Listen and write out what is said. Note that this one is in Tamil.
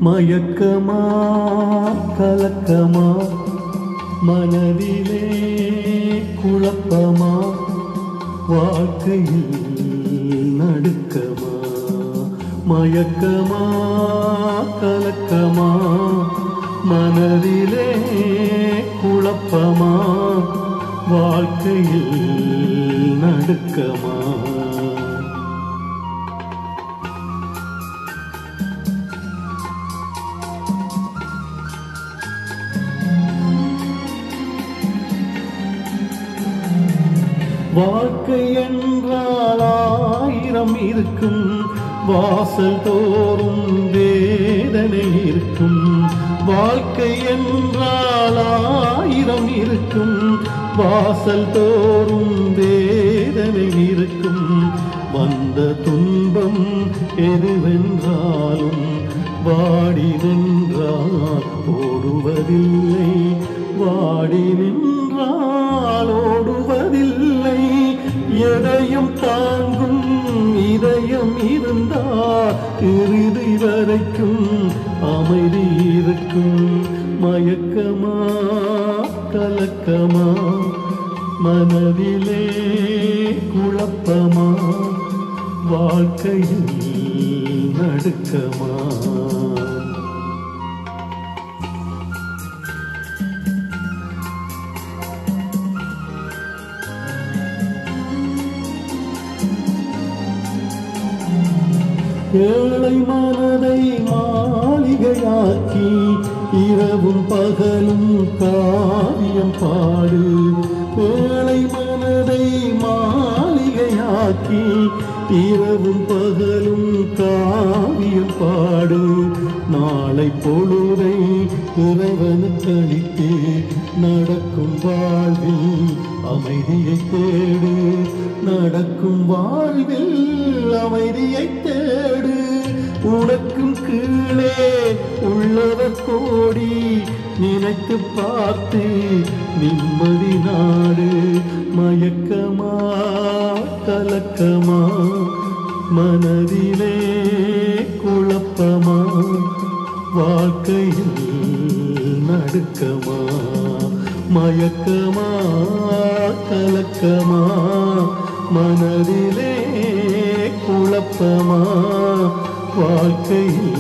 மயக்கமா கலக்கமா மனதிலே குழப்பமா வாழ்க்கையில் நடுக்கமா மயக்கமா கலக்கமா மனதிலே குழப்பமா வாழ்க்கையில் நடுக்கமா வாழ்க்கை என்றால் ஆயிரம் இருக்கும் வாசல் தோறும் வேதனை இருக்கும் வாழ்க்கை என்றால் ஆயிரம் இருக்கும் வாசல் தோறும் வேதனை இருக்கும் வந்த துன்பம் எதுவென்றாலும் வாடி நின்றால் ஓடுவதில்லை வாடி நின்றால் ஓடுவதில்லை எதையும் தாங்கும் இதயம் இருந்தால் இறுதி வரைக்கும் அமைதி இருக்கும் மயக்கமா கலக்கமா மனதிலே குழப்பமா வாழ்க்கையில் நடுக்கமா ஏழை மனதை மாளிகையாக்கி இரவும் பகலும் காவியம் பாடு ஏழை மனதை மாளிகையாக்கி இரவும் பகலும் காவியம் பாடு நாளை பொழுதை இறைவனுக்கு அளித்து நடக்கும் வாழ்வில் அமைதியை தேடு நடக்கும் வாழ்வில் அமைதியை தேடு உனக்கும் கீழே உள்ளவர் கோடி நினைத்து பார்த்து நிம்மதி நாடு மயக்கமா கலக்கமா மனதிலே குழப்பமா வாழ்க்கையில் நடுக்கமா மயக்கமா கலக்கமா மனதிலே குழப்பமா வாழ்க்கையில்